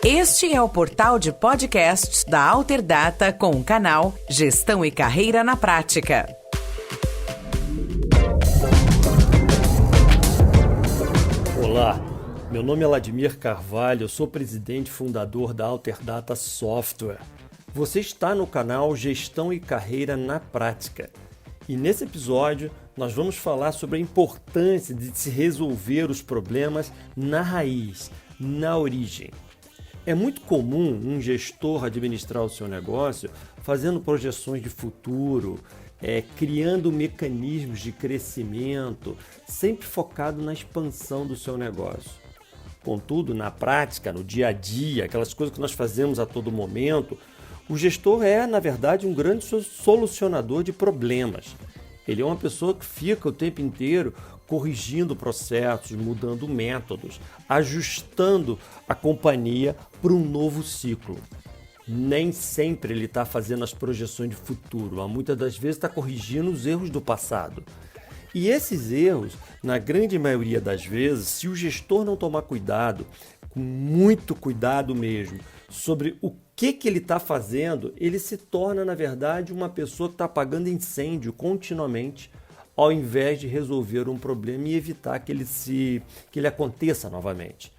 Este é o portal de podcasts da Alterdata com o canal Gestão e Carreira na Prática. Olá, meu nome é Vladimir Carvalho, eu sou presidente e fundador da Alterdata Software. Você está no canal Gestão e Carreira na Prática. E nesse episódio nós vamos falar sobre a importância de se resolver os problemas na raiz, na origem. É muito comum um gestor administrar o seu negócio fazendo projeções de futuro, criando mecanismos de crescimento, sempre focado na expansão do seu negócio. Contudo, na prática, no dia a dia, aquelas coisas que nós fazemos a todo momento, o gestor é, na verdade, um grande solucionador de problemas. Ele é uma pessoa que fica o tempo inteiro corrigindo processos, mudando métodos, ajustando a companhia para um novo ciclo. Nem sempre ele está fazendo as projeções de futuro, mas muitas das vezes está corrigindo os erros do passado. E esses erros, na grande maioria das vezes, se o gestor não tomar cuidado, com muito cuidado mesmo, sobre o que ele está fazendo, ele se torna, na verdade, uma pessoa que está apagando incêndio continuamente, ao invés de resolver um problema e evitar que ele aconteça novamente.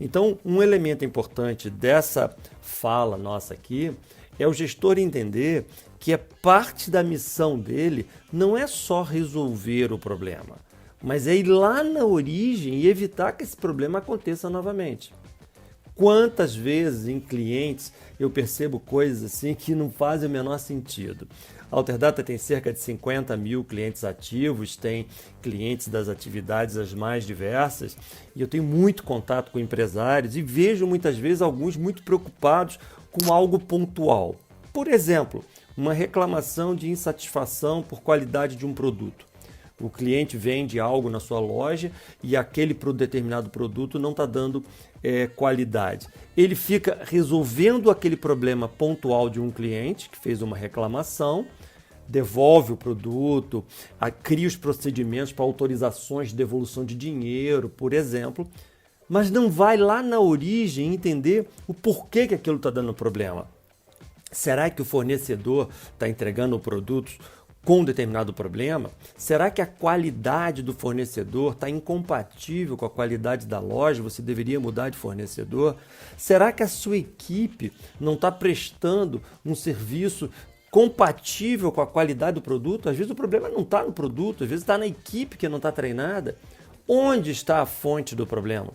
Então, um elemento importante dessa fala nossa aqui é o gestor entender que parte da missão dele não é só resolver o problema, mas é ir lá na origem e evitar que esse problema aconteça novamente. Quantas vezes em clientes eu percebo coisas assim que não fazem o menor sentido. A Alterdata tem cerca de 50 mil clientes ativos, tem clientes das atividades as mais diversas e eu tenho muito contato com empresários e vejo muitas vezes alguns muito preocupados com algo pontual. Por exemplo, uma reclamação de insatisfação por qualidade de um produto. O cliente vende algo na sua loja e aquele determinado produto não está dando qualidade. Ele fica resolvendo aquele problema pontual de um cliente que fez uma reclamação, devolve o produto, cria os procedimentos para autorizações de devolução de dinheiro, por exemplo, mas não vai lá na origem entender o porquê que aquilo está dando problema. Será que o fornecedor está entregando produtos com um determinado problema? Será que a qualidade do fornecedor está incompatível com a qualidade da loja? Você deveria mudar de fornecedor? Será que a sua equipe não está prestando um serviço compatível com a qualidade do produto? Às vezes o problema não está no produto, às vezes está na equipe que não está treinada. Onde está a fonte do problema?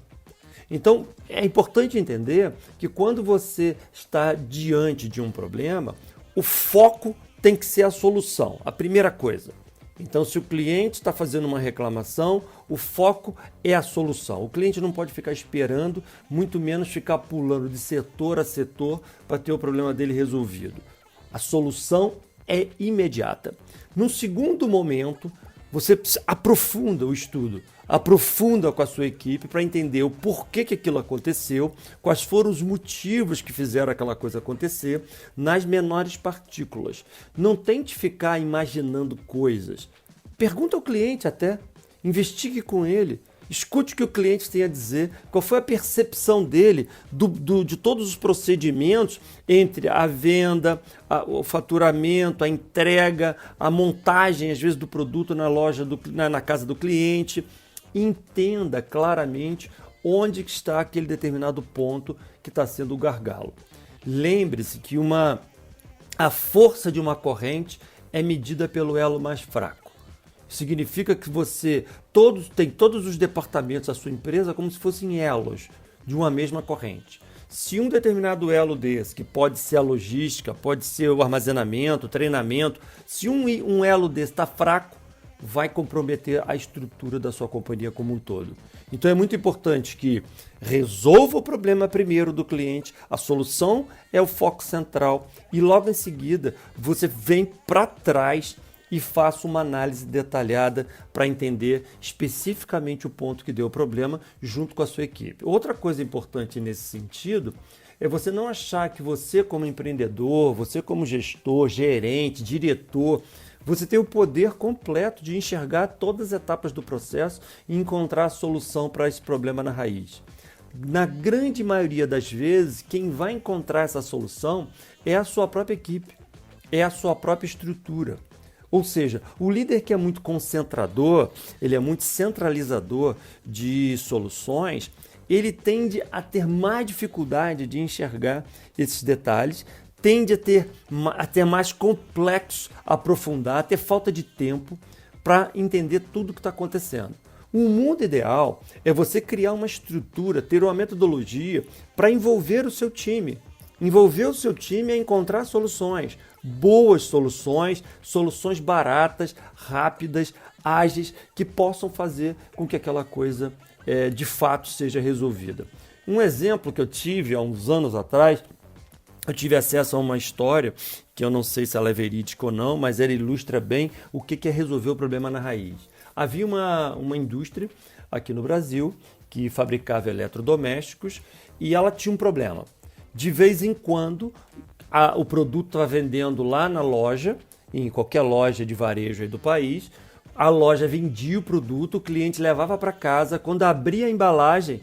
Então, é importante entender que quando você está diante de um problema, o foco tem que ser a solução, a primeira coisa. Então, se o cliente está fazendo uma reclamação, o foco é a solução. O cliente não pode ficar esperando, muito menos ficar pulando de setor a setor para ter o problema dele resolvido. A solução é imediata. No segundo momento, você aprofunda o estudo, aprofunda com a sua equipe para entender o porquê que aquilo aconteceu, quais foram os motivos que fizeram aquela coisa acontecer, nas menores partículas. Não tente ficar imaginando coisas. Pergunta ao cliente até, investigue com ele, escute o que o cliente tem a dizer, qual foi a percepção dele de todos os procedimentos entre a venda, o faturamento, a entrega, a montagem, às vezes, do produto na loja, na casa do cliente. Entenda claramente onde está aquele determinado ponto que está sendo o gargalo. Lembre-se que a força de uma corrente é medida pelo elo mais fraco. Significa que você tem todos os departamentos da sua empresa como se fossem elos de uma mesma corrente. Se um determinado elo desse, que pode ser a logística, pode ser o armazenamento, o treinamento, se um elo desse está fraco, vai comprometer a estrutura da sua companhia como um todo. Então é muito importante que resolva o problema primeiro do cliente, a solução é o foco central e logo em seguida você vem para trás e faça uma análise detalhada para entender especificamente o ponto que deu o problema junto com a sua equipe. Outra coisa importante nesse sentido é você não achar que você como empreendedor, você como gestor, gerente, diretor, você tem o poder completo de enxergar todas as etapas do processo e encontrar a solução para esse problema na raiz. Na grande maioria das vezes, quem vai encontrar essa solução é a sua própria equipe, é a sua própria estrutura. Ou seja, o líder que é muito concentrador, ele é muito centralizador de soluções, ele tende a ter mais dificuldade de enxergar esses detalhes, tende a ter mais complexo, aprofundar, a ter falta de tempo para entender tudo o que está acontecendo. O mundo ideal é você criar uma estrutura, ter uma metodologia para envolver o seu time. Envolver o seu time é encontrar soluções, boas soluções, soluções baratas, rápidas, ágeis, que possam fazer com que aquela coisa de fato seja resolvida. Um exemplo que eu tive há uns anos atrás, eu tive acesso a uma história, que eu não sei se ela é verídica ou não, mas ela ilustra bem o que é resolver o problema na raiz. Havia uma indústria aqui no Brasil que fabricava eletrodomésticos e ela tinha um problema. De vez em quando, o produto estava vendendo lá na loja, em qualquer loja de varejo aí do país, a loja vendia o produto, o cliente levava para casa, quando abria a embalagem,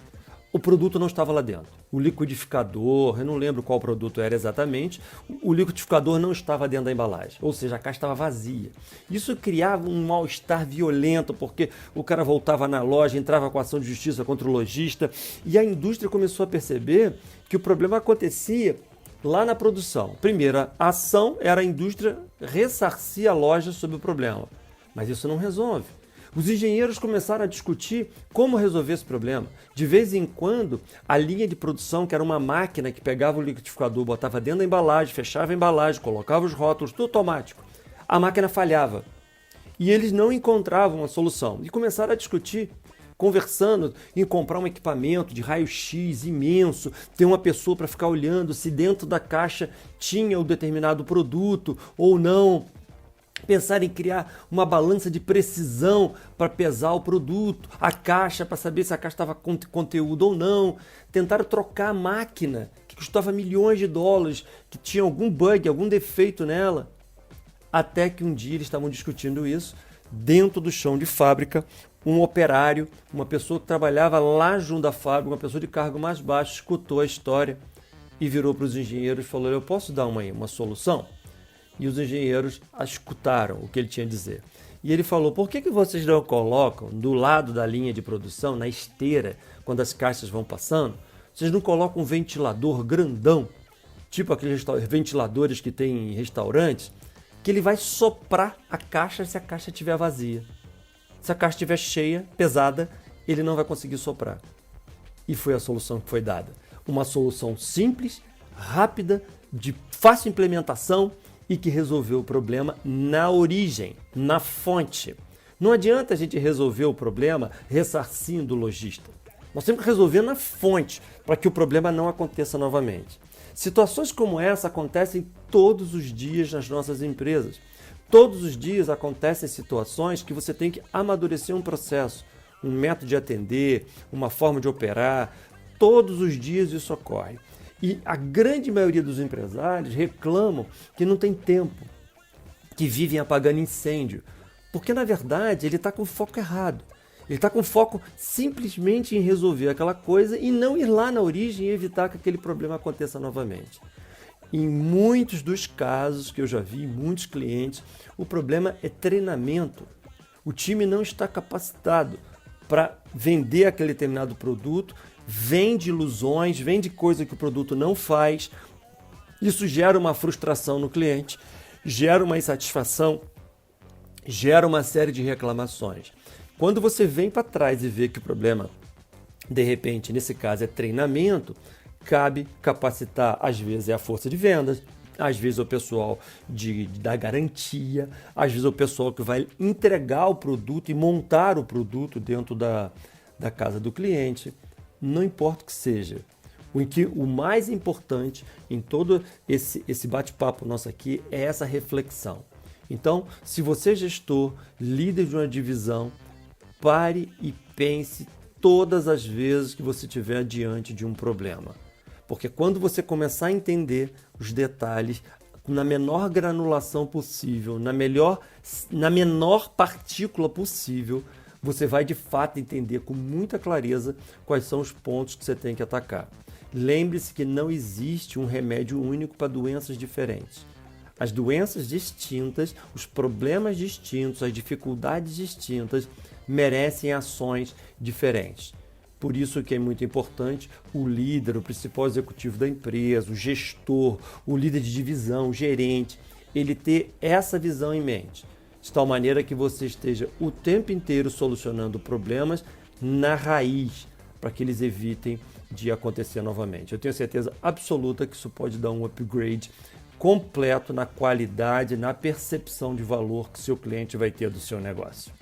o produto não estava lá dentro. O liquidificador, eu não lembro qual produto era exatamente, o liquidificador não estava dentro da embalagem, ou seja, a caixa estava vazia. Isso criava um mal-estar violento, porque o cara voltava na loja, entrava com ação de justiça contra o lojista, e a indústria começou a perceber que o problema acontecia lá na produção. Primeiro, a ação era a indústria ressarcir a loja sobre o problema, mas isso não resolve. Os engenheiros começaram a discutir como resolver esse problema. De vez em quando, a linha de produção, que era uma máquina que pegava o liquidificador, botava dentro da embalagem, fechava a embalagem, colocava os rótulos, tudo automático. A máquina falhava. E eles não encontravam uma solução. E começaram a discutir, conversando em comprar um equipamento de raio-x imenso, ter uma pessoa para ficar olhando se dentro da caixa tinha o determinado produto ou não. Pensar em criar uma balança de precisão para pesar o produto, a caixa para saber se a caixa estava com conteúdo ou não. Tentaram trocar a máquina, que custava milhões de dólares, que tinha algum bug, algum defeito nela. Até que um dia eles estavam discutindo isso dentro do chão de fábrica. Um operário, uma pessoa que trabalhava lá junto da fábrica, uma pessoa de cargo mais baixo, escutou a história e virou para os engenheiros e falou: eu posso dar uma solução? E os engenheiros escutaram o que ele tinha a dizer. E ele falou: por que vocês não colocam do lado da linha de produção, na esteira, quando as caixas vão passando, vocês não colocam um ventilador grandão, tipo aqueles ventiladores que tem em restaurantes, que ele vai soprar a caixa se a caixa estiver vazia. Se a caixa estiver cheia, pesada, ele não vai conseguir soprar. E foi a solução que foi dada. Uma solução simples, rápida, de fácil implementação, e que resolveu o problema na origem, na fonte. Não adianta a gente resolver o problema ressarcindo o lojista. Nós temos que resolver na fonte, para que o problema não aconteça novamente. Situações como essa acontecem todos os dias nas nossas empresas. Todos os dias acontecem situações que você tem que amadurecer um processo, um método de atender, uma forma de operar. Todos os dias isso ocorre. E a grande maioria dos empresários reclamam que não tem tempo, que vivem apagando incêndio, porque na verdade ele está com o foco errado. Ele está com foco simplesmente em resolver aquela coisa e não ir lá na origem e evitar que aquele problema aconteça novamente. Em muitos dos casos que eu já vi, muitos clientes, o problema é treinamento. O time não está capacitado para vender aquele determinado produto, vende ilusões, vende coisa que o produto não faz. Isso gera uma frustração no cliente, gera uma insatisfação, gera uma série de reclamações. Quando você vem para trás e vê que o problema, de repente, nesse caso é treinamento, cabe capacitar, às vezes é a força de vendas, às vezes é o pessoal da garantia, às vezes é o pessoal que vai entregar o produto e montar o produto dentro da casa do cliente. Não importa o que seja. O mais importante em todo esse bate-papo nosso aqui é essa reflexão. Então, se você é gestor, líder de uma divisão, pare e pense todas as vezes que você estiver diante de um problema. Porque quando você começar a entender os detalhes na menor granulação possível, na menor partícula possível, você vai de fato entender com muita clareza quais são os pontos que você tem que atacar. Lembre-se que não existe um remédio único para doenças diferentes. As doenças distintas, os problemas distintos, as dificuldades distintas merecem ações diferentes. Por isso que é muito importante o líder, o principal executivo da empresa, o gestor, o líder de divisão, o gerente, ele ter essa visão em mente, de tal maneira que você esteja o tempo inteiro solucionando problemas na raiz, para que eles evitem de acontecer novamente. Eu tenho certeza absoluta que isso pode dar um upgrade completo na qualidade, na percepção de valor que seu cliente vai ter do seu negócio.